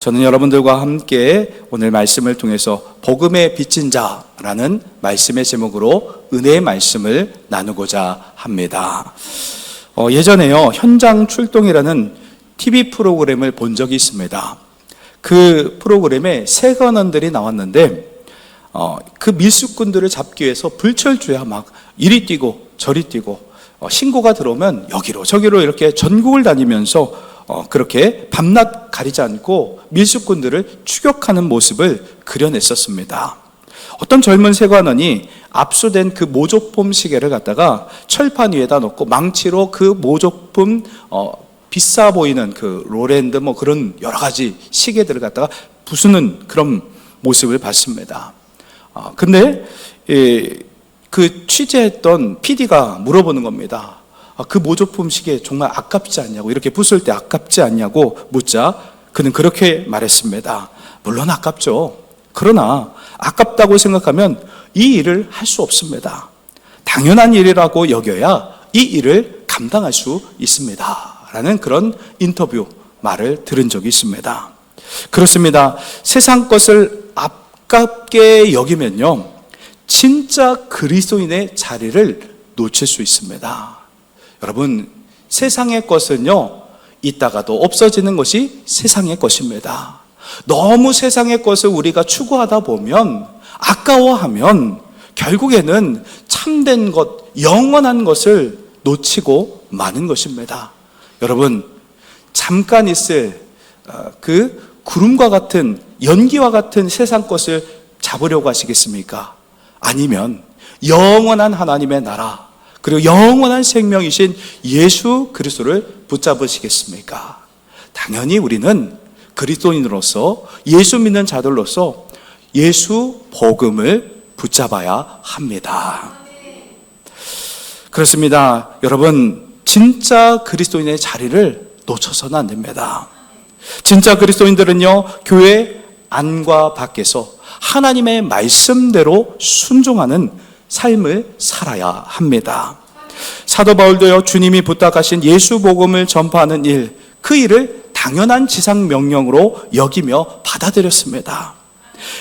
저는 여러분들과 함께 오늘 말씀을 통해서 복음의 빚진 자라는 말씀의 제목으로 은혜의 말씀을 나누고자 합니다. 예전에요, 현장 출동이라는 TV 프로그램을 본 적이 있습니다. 그 프로그램에 세관원들이 나왔는데 그 밀수꾼들을 잡기 위해서 불철주야 막 이리 뛰고 저리 뛰고 신고가 들어오면 여기로 저기로 이렇게 전국을 다니면서 그렇게 밤낮 가리지 않고 밀수꾼들을 추격하는 모습을 그려냈었습니다. 어떤 젊은 세관원이 압수된 그 모조품 시계를 갖다가 철판 위에다 놓고 망치로 그 모조품 비싸 보이는 그 롤랜드 뭐 그런 여러 가지 시계들을 갖다가 부수는 그런 모습을 봤습니다. 근데 그 취재했던 PD가 물어보는 겁니다. 그 모조품 시계 정말 아깝지 않냐고, 이렇게 부술 때 아깝지 않냐고 묻자 그는 그렇게 말했습니다. 물론 아깝죠. 그러나 아깝다고 생각하면 이 일을 할 수 없습니다. 당연한 일이라고 여겨야 이 일을 감당할 수 있습니다. 라는 그런 인터뷰 말을 들은 적이 있습니다. 그렇습니다. 세상 것을 아깝게 여기면요, 진짜 그리스도인의 자리를 놓칠 수 있습니다. 여러분, 세상의 것은요, 있다가도 없어지는 것이 세상의 것입니다. 너무 세상의 것을 우리가 추구하다 보면, 아까워하면 결국에는 참된 것, 영원한 것을 놓치고 마는 것입니다. 여러분, 잠깐 있을 그 구름과 같은, 연기와 같은 세상 것을 잡으려고 하시겠습니까? 아니면 영원한 하나님의 나라, 그리고 영원한 생명이신 예수 그리스도를 붙잡으시겠습니까? 당연히 우리는 그리스도인으로서, 예수 믿는 자들로서 예수 복음을 붙잡아야 합니다. 그렇습니다. 여러분, 진짜 그리스도인의 자리를 놓쳐서는 안 됩니다. 진짜 그리스도인들은요, 교회 안과 밖에서 하나님의 말씀대로 순종하는 삶을 살아야 합니다. 사도 바울도요, 주님이 부탁하신 예수 복음을 전파하는 일, 그 일을 당연한 지상 명령으로 여기며 받아들였습니다.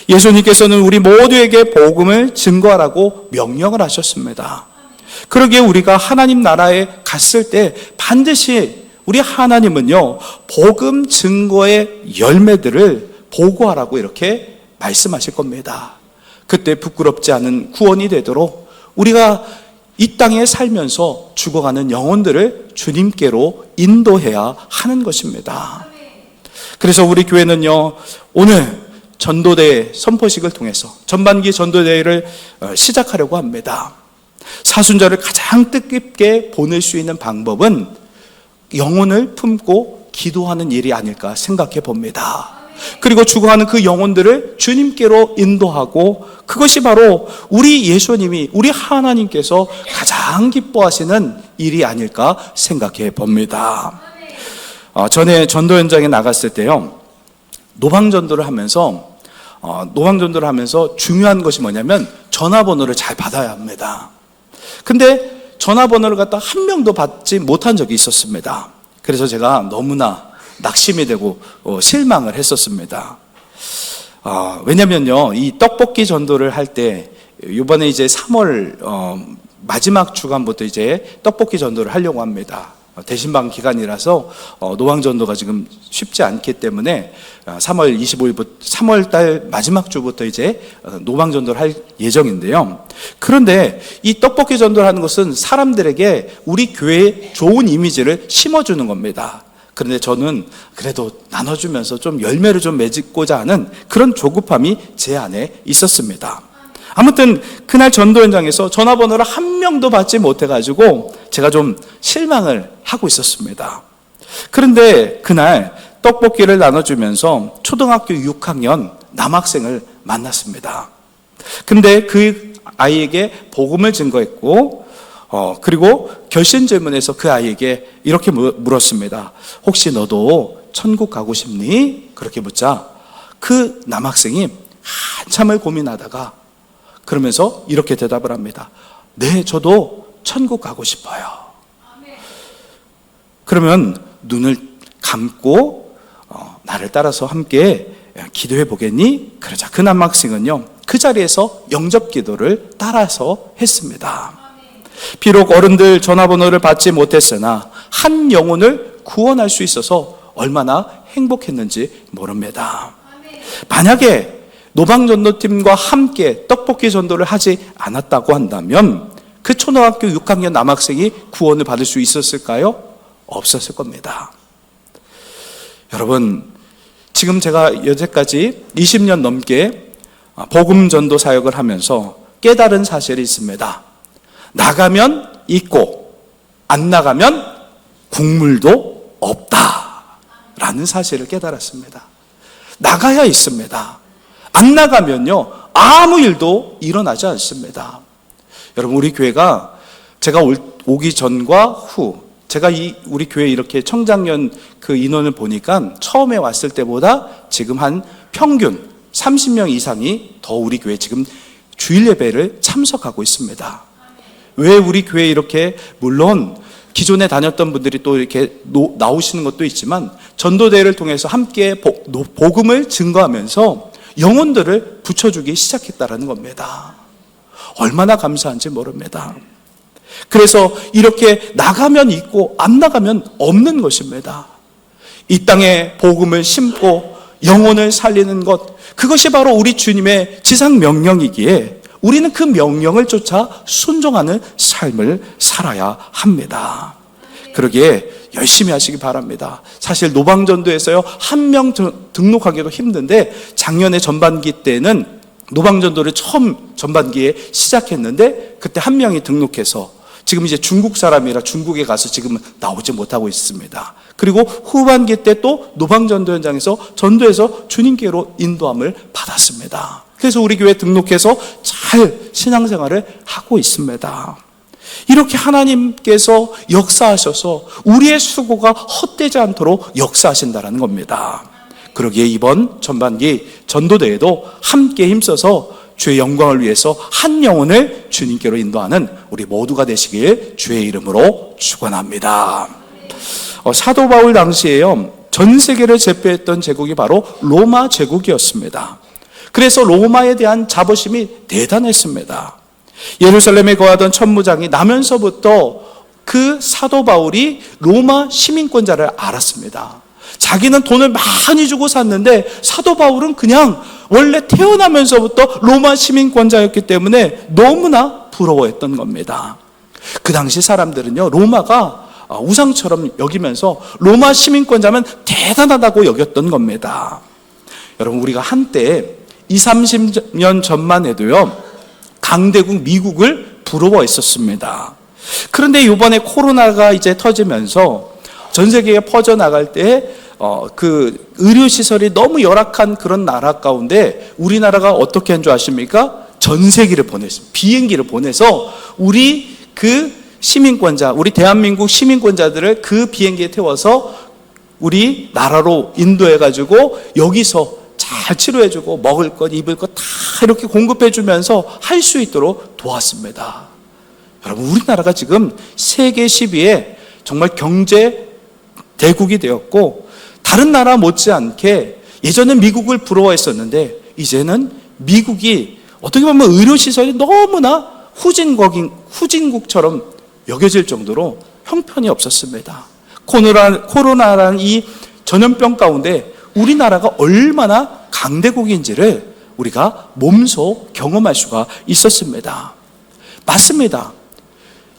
예수님께서는 우리 모두에게 복음을 증거하라고 명령을 하셨습니다. 그러기에 우리가 하나님 나라에 갔을 때 반드시 우리 하나님은요, 복음 증거의 열매들을 보고하라고 이렇게 말씀하실 겁니다. 그때 부끄럽지 않은 구원이 되도록 우리가 이 땅에 살면서 죽어가는 영혼들을 주님께로 인도해야 하는 것입니다. 그래서 우리 교회는요, 오늘 전도대 선포식을 통해서 전반기 전도대회를 시작하려고 합니다. 사순절을 가장 뜻깊게 보낼 수 있는 방법은 영혼을 품고 기도하는 일이 아닐까 생각해 봅니다. 그리고 죽어가는 그 영혼들을 주님께로 인도하고, 그것이 바로 우리 예수님이, 우리 하나님께서 가장 기뻐하시는 일이 아닐까 생각해 봅니다. 전에 전도 현장에 나갔을 때요, 노방전도를 하면서 중요한 것이 뭐냐면 전화번호를 잘 받아야 합니다. 근데 전화번호를 갖다 한 명도 받지 못한 적이 있었습니다. 그래서 제가 너무나 낙심이 되고 실망을 했었습니다. 왜냐면요, 이 떡볶이 전도를 할 때 이번에 이제 3월 마지막 주간부터 이제 떡볶이 전도를 하려고 합니다. 대신방 기간이라서 노방 전도가 지금 쉽지 않기 때문에 3월 25일부터 3월 달 마지막 주부터 이제 노방 전도를 할 예정인데요. 그런데 이 떡볶이 전도를 하는 것은 사람들에게 우리 교회의 좋은 이미지를 심어주는 겁니다. 그런데 저는 그래도 나눠주면서 좀 열매를 좀 맺고자 하는 그런 조급함이 제 안에 있었습니다. 아무튼 그날 전도 현장에서 전화번호를 한 명도 받지 못해가지고 제가 좀 실망을 하고 있었습니다. 그런데 그날 떡볶이를 나눠주면서 초등학교 6학년 남학생을 만났습니다. 근데 그 아이에게 복음을 증거했고, 그리고 결심 질문에서 그 아이에게 이렇게 물었습니다. 혹시 너도 천국 가고 싶니? 그렇게 묻자 그 남학생이 한참을 고민하다가 그러면서 이렇게 대답을 합니다. 네, 저도 천국 가고 싶어요. 그러면 눈을 감고 나를 따라서 함께 기도해 보겠니? 그러자 그 남학생은요, 그 자리에서 영접 기도를 따라서 했습니다. 비록 어른들 전화번호를 받지 못했으나 한 영혼을 구원할 수 있어서 얼마나 행복했는지 모릅니다. 만약에 노방전도팀과 함께 떡볶이 전도를 하지 않았다고 한다면 그 초등학교 6학년 남학생이 구원을 받을 수 있었을까요? 없었을 겁니다. 여러분, 지금 제가 여태까지 20년 넘게 복음 전도 사역을 하면서 깨달은 사실이 있습니다. 나가면 있고 안 나가면 국물도 없다라는 사실을 깨달았습니다. 나가야 있습니다. 안 나가면요, 아무 일도 일어나지 않습니다. 여러분, 우리 교회가 제가 오기 전과 후, 제가 우리 교회 이렇게 청장년 그 인원을 보니까 처음에 왔을 때보다 지금 한 평균 30명 이상이 더 우리 교회 지금 주일 예배를 참석하고 있습니다. 왜 우리 교회 이렇게, 물론 기존에 다녔던 분들이 또 이렇게 나오시는 것도 있지만 전도대회를 통해서 함께 복음을 증거하면서 영혼들을 붙여주기 시작했다라는 겁니다. 얼마나 감사한지 모릅니다. 그래서 이렇게 나가면 있고 안 나가면 없는 것입니다. 이 땅에 복음을 심고 영혼을 살리는 것, 그것이 바로 우리 주님의 지상 명령이기에 우리는 그 명령을 쫓아 순종하는 삶을 살아야 합니다. 그러기에 열심히 하시기 바랍니다. 사실 노방전도에서요, 한 명 등록하기도 힘든데 작년에 전반기 때는 노방전도를 처음 전반기에 시작했는데 그때 한 명이 등록해서 지금 이제 중국 사람이라 중국에 가서 지금은 나오지 못하고 있습니다. 그리고 후반기 때 또 노방전도 현장에서 전도해서 주님께로 인도함을 받았습니다. 그래서 우리 교회 등록해서 잘 신앙생활을 하고 있습니다. 이렇게 하나님께서 역사하셔서 우리의 수고가 헛되지 않도록 역사하신다는 겁니다. 그러기에 이번 전반기 전도대회도 함께 힘써서 주의 영광을 위해서 한 영혼을 주님께로 인도하는 우리 모두가 되시길 주의 이름으로 축원합니다. 사도 바울 당시에요, 전 세계를 제패했던 제국이 바로 로마 제국이었습니다. 그래서 로마에 대한 자부심이 대단했습니다. 예루살렘에 거하던 천부장이 나면서부터 그 사도 바울이 로마 시민권자를 알았습니다. 자기는 돈을 많이 주고 샀는데 사도 바울은 그냥 원래 태어나면서부터 로마 시민권자였기 때문에 너무나 부러워했던 겁니다. 그 당시 사람들은요, 로마가 우상처럼 여기면서 로마 시민권자면 대단하다고 여겼던 겁니다. 여러분, 우리가 한때 20, 30년 전만 해도요, 강대국 미국을 부러워했었습니다. 그런데 이번에 코로나가 이제 터지면서 전 세계에 퍼져나갈 때 그 의료시설이 너무 열악한 그런 나라 가운데 우리나라가 어떻게 한 줄 아십니까? 전세기를 보냈습니다. 비행기를 보내서 우리 그 시민권자, 우리 대한민국 시민권자들을 그 비행기에 태워서 우리 나라로 인도해가지고 여기서 잘 치료해주고 먹을 것, 입을 것 다 이렇게 공급해주면서 할 수 있도록 도왔습니다. 여러분, 우리나라가 지금 세계 10위에 정말 경제 대국이 되었고, 다른 나라 못지않게 예전엔 미국을 부러워했었는데 이제는 미국이 어떻게 보면 의료시설이 너무나 후진국처럼 여겨질 정도로 형편이 없었습니다. 코로나라는 이 전염병 가운데 우리나라가 얼마나 강대국인지를 우리가 몸소 경험할 수가 있었습니다. 맞습니다.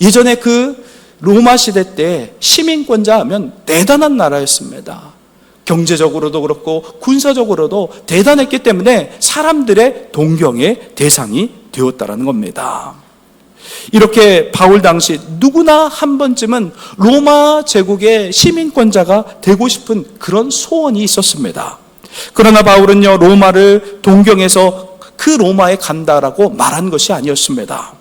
예전에 그 로마 시대 때 시민권자 하면 대단한 나라였습니다. 경제적으로도 그렇고 군사적으로도 대단했기 때문에 사람들의 동경의 대상이 되었다는 겁니다. 이렇게 바울 당시 누구나 한 번쯤은 로마 제국의 시민권자가 되고 싶은 그런 소원이 있었습니다. 그러나 바울은요, 로마를 동경해서 그 로마에 간다라고 말한 것이 아니었습니다.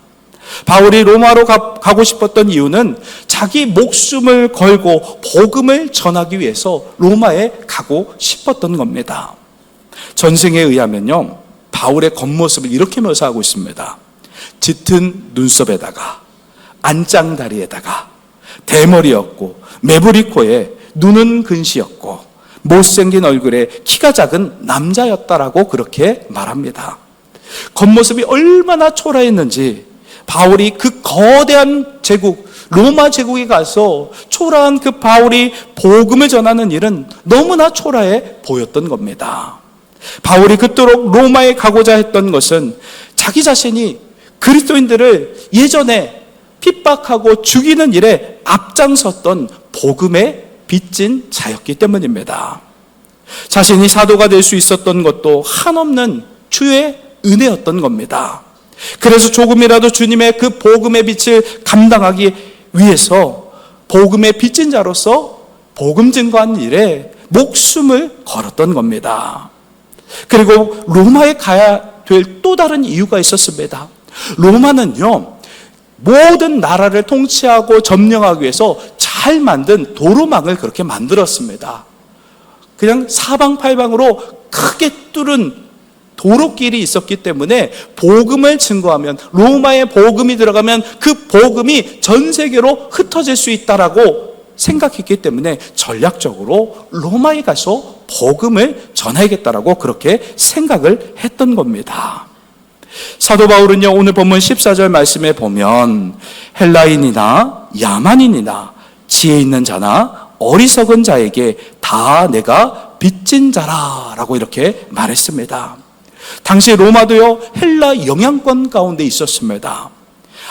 바울이 로마로 가고 싶었던 이유는 자기 목숨을 걸고 복음을 전하기 위해서 로마에 가고 싶었던 겁니다. 전승에 의하면요, 바울의 겉모습을 이렇게 묘사하고 있습니다. 짙은 눈썹에다가 안짱다리에다가 대머리였고 매부리 코에 눈은 근시였고 못생긴 얼굴에 키가 작은 남자였다라고 그렇게 말합니다. 겉모습이 얼마나 초라했는지 바울이 그 거대한 제국, 로마 제국에 가서 초라한 그 바울이 복음을 전하는 일은 너무나 초라해 보였던 겁니다. 바울이 그토록 로마에 가고자 했던 것은 자기 자신이 그리스도인들을 예전에 핍박하고 죽이는 일에 앞장섰던 복음에 빚진 자였기 때문입니다. 자신이 사도가 될 수 있었던 것도 한없는 주의 은혜였던 겁니다. 그래서 조금이라도 주님의 그 복음의 빛을 감당하기 위해서 복음의 빚진 자로서 복음 증거한 일에 목숨을 걸었던 겁니다. 그리고 로마에 가야 될 또 다른 이유가 있었습니다. 로마는요, 모든 나라를 통치하고 점령하기 위해서 잘 만든 도로망을 그렇게 만들었습니다. 그냥 사방팔방으로 크게 뚫은 도로길이 있었기 때문에 복음을 증거하면, 로마에 복음이 들어가면 그 복음이 전 세계로 흩어질 수 있다라고 생각했기 때문에 전략적으로 로마에 가서 복음을 전하겠다라고 그렇게 생각을 했던 겁니다. 사도 바울은요, 오늘 본문 14절 말씀에 보면 헬라인이나 야만인이나 지혜 있는 자나 어리석은 자에게 다 내가 빚진 자라라고 이렇게 말했습니다. 당시 로마도요, 헬라 영향권 가운데 있었습니다.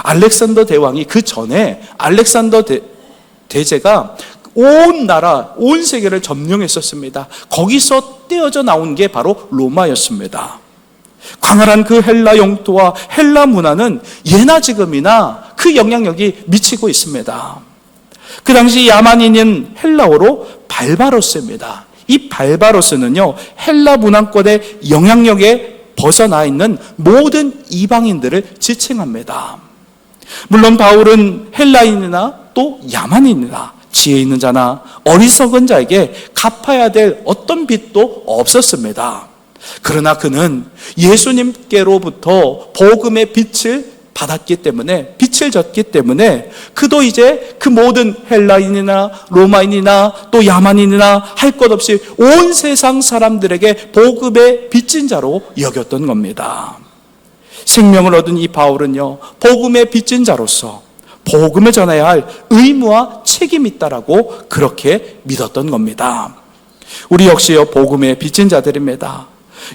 알렉산더 대왕이 그 전에 알렉산더 대제가 온 나라, 온 세계를 점령했었습니다. 거기서 떼어져 나온 게 바로 로마였습니다. 광활한 그 헬라 영토와 헬라 문화는 예나 지금이나 그 영향력이 미치고 있습니다. 그 당시 야만인인 헬라어로 발바로스입니다. 이 발바로스는요, 헬라 문화권의 영향력에 벗어나 있는 모든 이방인들을 지칭합니다. 물론 바울은 헬라인이나 또 야만인이나 지혜 있는 자나 어리석은 자에게 갚아야 될 어떤 빚도 없었습니다. 그러나 그는 예수님께로부터 복음의 빛을 받았기 때문에, 빛을 졌기 때문에 그도 이제 그 모든 헬라인이나 로마인이나 또 야만인이나 할 것 없이 온 세상 사람들에게 복음의 빚진 자로 여겼던 겁니다. 생명을 얻은 이 바울은요, 복음의 빚진 자로서 복음을 전해야 할 의무와 책임이 있다라고 그렇게 믿었던 겁니다. 우리 역시요, 복음의 빚진 자들입니다.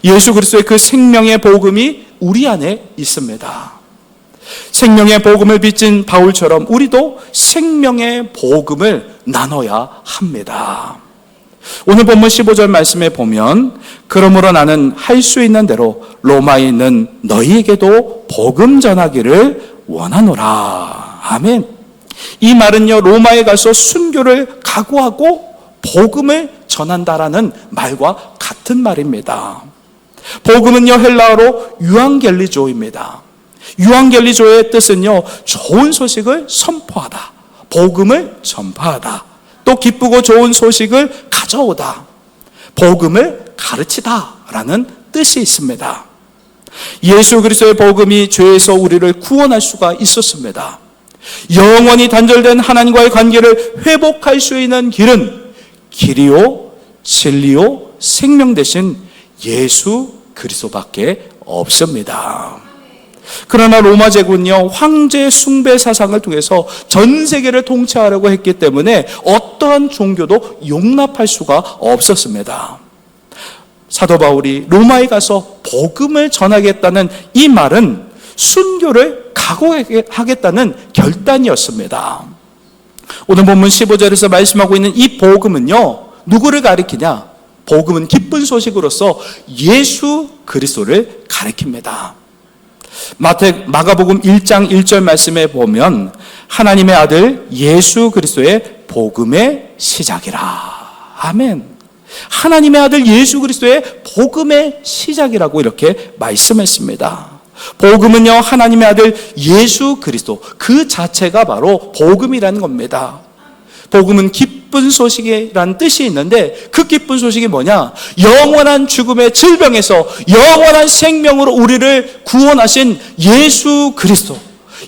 예수 그리스도의 그 생명의 복음이 우리 안에 있습니다. 생명의 복음을 빚진 바울처럼 우리도 생명의 복음을 나눠야 합니다. 오늘 본문 15절 말씀에 보면 그러므로 나는 할 수 있는 대로 로마에 있는 너희에게도 복음 전하기를 원하노라. 아멘. 이 말은요, 로마에 가서 순교를 각오하고 복음을 전한다라는 말과 같은 말입니다. 복음은요, 헬라어로 유앙겔리조입니다. 유앙겔리조의 뜻은요, 좋은 소식을 선포하다, 복음을 전파하다, 또 기쁘고 좋은 소식을 가져오다, 복음을 가르치다 라는 뜻이 있습니다. 예수 그리스도의 복음이 죄에서 우리를 구원할 수가 있었습니다. 영원히 단절된 하나님과의 관계를 회복할 수 있는 길은 길이요, 진리요, 생명 대신 예수 그리스도밖에 없습니다. 그러나 로마 제국은요, 황제 숭배 사상을 통해서 전 세계를 통치하려고 했기 때문에 어떠한 종교도 용납할 수가 없었습니다. 사도 바울이 로마에 가서 복음을 전하겠다는 이 말은 순교를 각오하겠다는 결단이었습니다. 오늘 본문 15절에서 말씀하고 있는 이 복음은요, 누구를 가리키냐? 복음은 기쁜 소식으로서 예수 그리스도를 가리킵니다. 마가복음 1장 1절 말씀에 보면 하나님의 아들 예수 그리스도의 복음의 시작이라. 아멘. 하나님의 아들 예수 그리스도의 복음의 시작이라고 이렇게 말씀했습니다. 복음은요, 하나님의 아들 예수 그리스도 그 자체가 바로 복음이라는 겁니다. 복음은 기쁜 소식이라는 뜻이 있는데 그 기쁜 소식이 뭐냐? 영원한 죽음의 질병에서 영원한 생명으로 우리를 구원하신 예수 그리스도,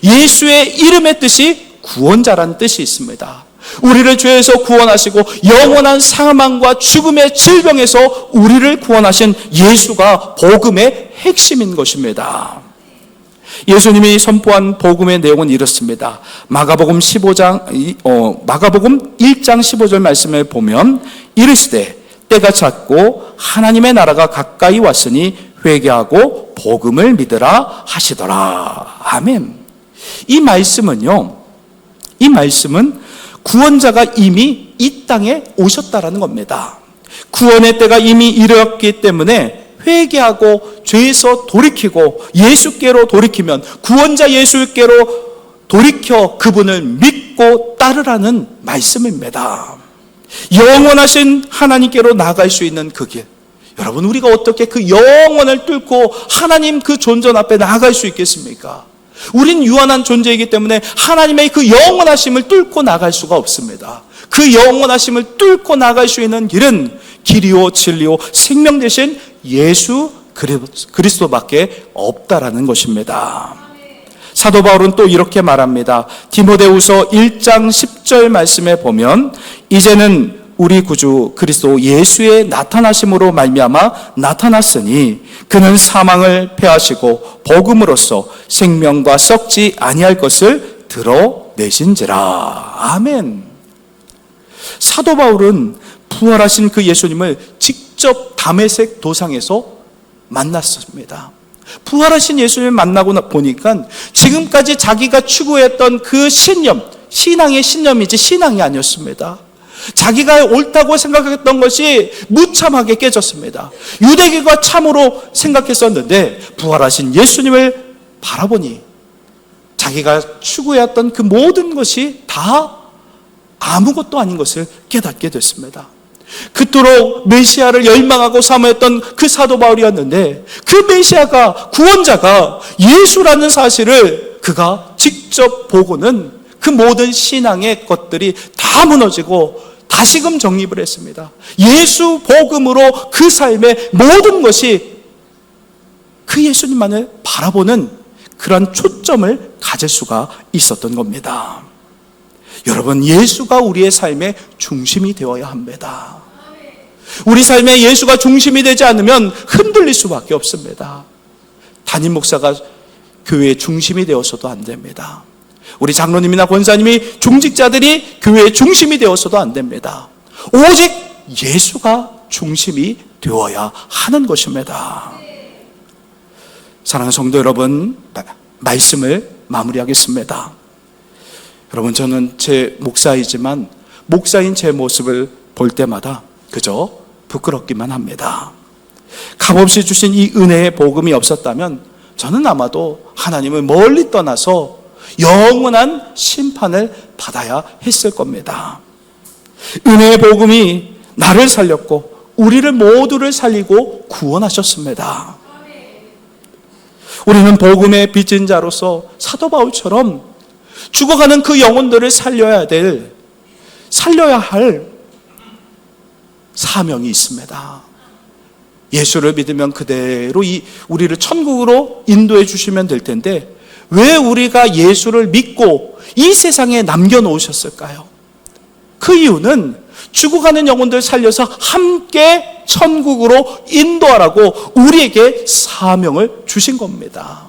예수의 이름의 뜻이 구원자라는 뜻이 있습니다. 우리를 죄에서 구원하시고 영원한 사망과 죽음의 질병에서 우리를 구원하신 예수가 복음의 핵심인 것입니다. 예수님이 선포한 복음의 내용은 이렇습니다. 마가복음 1장 15절 말씀을 보면 이르시되 때가 찼고 하나님의 나라가 가까이 왔으니 회개하고 복음을 믿으라 하시더라. 아멘. 이 말씀은 구원자가 이미 이 땅에 오셨다라는 겁니다. 구원의 때가 이미 이르렀기 때문에 회개하고 죄에서 돌이키고 예수께로 돌이키면, 구원자 예수께로 돌이켜 그분을 믿고 따르라는 말씀입니다. 영원하신 하나님께로 나아갈 수 있는 그 길, 여러분, 우리가 어떻게 그 영원을 뚫고 하나님 그 존전 앞에 나아갈 수 있겠습니까? 우린 유한한 존재이기 때문에 하나님의 그 영원하심을 뚫고 나갈 수가 없습니다. 그 영원하심을 뚫고 나갈 수 있는 길은 길이요 진리요 생명 되신 예수 그리스도밖에 없다라는 것입니다. 사도 바울은 또 이렇게 말합니다. 디모데후서 1장 10절 말씀에 보면 이제는 우리 구주 그리스도 예수의 나타나심으로 말미암아 나타났으니 그는 사망을 패하시고 복음으로써 생명과 썩지 아니할 것을 드러내신지라. 아멘. 사도 바울은 부활하신 그 예수님을 직접 다메섹 도상에서 만났습니다. 부활하신 예수님을 만나고 보니까 지금까지 자기가 추구했던 그 신념, 신앙의 신념이지 신앙이 아니었습니다. 자기가 옳다고 생각했던 것이 무참하게 깨졌습니다. 유대교가 참으로 생각했었는데 부활하신 예수님을 바라보니 자기가 추구해왔던 그 모든 것이 다 아무것도 아닌 것을 깨닫게 됐습니다. 그토록 메시아를 열망하고 사모했던 그 사도 바울이었는데 그 메시아가, 구원자가 예수라는 사실을 그가 직접 보고는 그 모든 신앙의 것들이 다 무너지고 다시금 정립을 했습니다. 예수 복음으로 그 삶의 모든 것이 그 예수님만을 바라보는 그런 초점을 가질 수가 있었던 겁니다. 여러분, 예수가 우리의 삶의 중심이 되어야 합니다. 우리 삶에 예수가 중심이 되지 않으면 흔들릴 수밖에 없습니다. 담임 목사가 교회의 중심이 되어서도 안 됩니다. 우리 장로님이나 권사님이, 중직자들이 교회의 중심이 되어서도 안 됩니다. 오직 예수가 중심이 되어야 하는 것입니다. 사랑하는 성도 여러분, 말씀을 마무리하겠습니다. 여러분, 저는 제 목사이지만 목사인 제 모습을 볼 때마다 그저 부끄럽기만 합니다. 값없이 주신 이 은혜의 복음이 없었다면 저는 아마도 하나님을 멀리 떠나서 영원한 심판을 받아야 했을 겁니다. 은혜의 복음이 나를 살렸고 우리를 모두를 살리고 구원하셨습니다. 우리는 복음의 빚진 자로서 사도 바울처럼 죽어가는 그 영혼들을 살려야 할 사명이 있습니다. 예수를 믿으면 그대로 우리를 천국으로 인도해 주시면 될 텐데 왜 우리가 예수를 믿고 이 세상에 남겨놓으셨을까요? 그 이유는 죽어가는 영혼들 살려서 함께 천국으로 인도하라고 우리에게 사명을 주신 겁니다.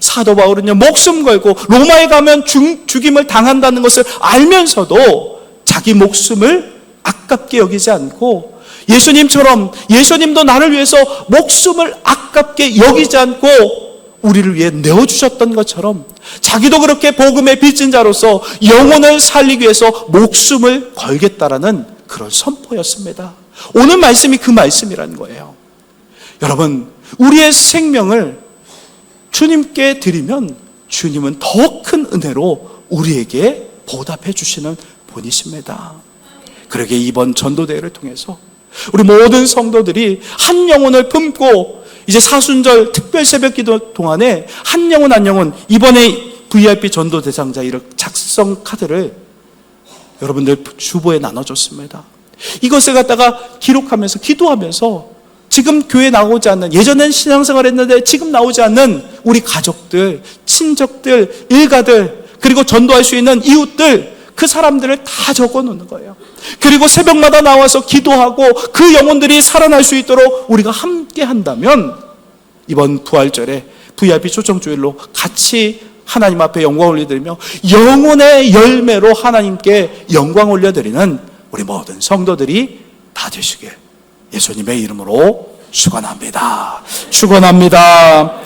사도 바울은요, 목숨 걸고 로마에 가면 죽임을 당한다는 것을 알면서도 자기 목숨을 아깝게 여기지 않고 예수님처럼, 예수님도 나를 위해서 목숨을 아깝게 여기지 않고 우리를 위해 내어주셨던 것처럼 자기도 그렇게 복음의 빚진 자로서 영혼을 살리기 위해서 목숨을 걸겠다라는 그런 선포였습니다. 오늘 말씀이 그 말씀이라는 거예요. 여러분, 우리의 생명을 주님께 드리면 주님은 더 큰 은혜로 우리에게 보답해 주시는 분이십니다. 그러게 이번 전도대회를 통해서 우리 모든 성도들이 한 영혼을 품고 이제 사순절 특별 새벽기도 동안에 한 영혼 한 영혼, 이번에 VIP 전도 대상자 이렇게 작성 카드를 여러분들 주보에 나눠줬습니다. 이것을 갖다가 기록하면서 기도하면서 지금 교회 나오지 않는, 예전엔 신앙생활 했는데 지금 나오지 않는 우리 가족들, 친척들, 일가들, 그리고 전도할 수 있는 이웃들, 그 사람들을 다 적어 놓는 거예요. 그리고 새벽마다 나와서 기도하고 그 영혼들이 살아날 수 있도록 우리가 함께 한다면 이번 부활절에 VIP 초청주일로 같이 하나님 앞에 영광 올려드리며 영혼의 열매로 하나님께 영광 올려드리는 우리 모든 성도들이 다 되시길 예수님의 이름으로 축원합니다. 축원합니다.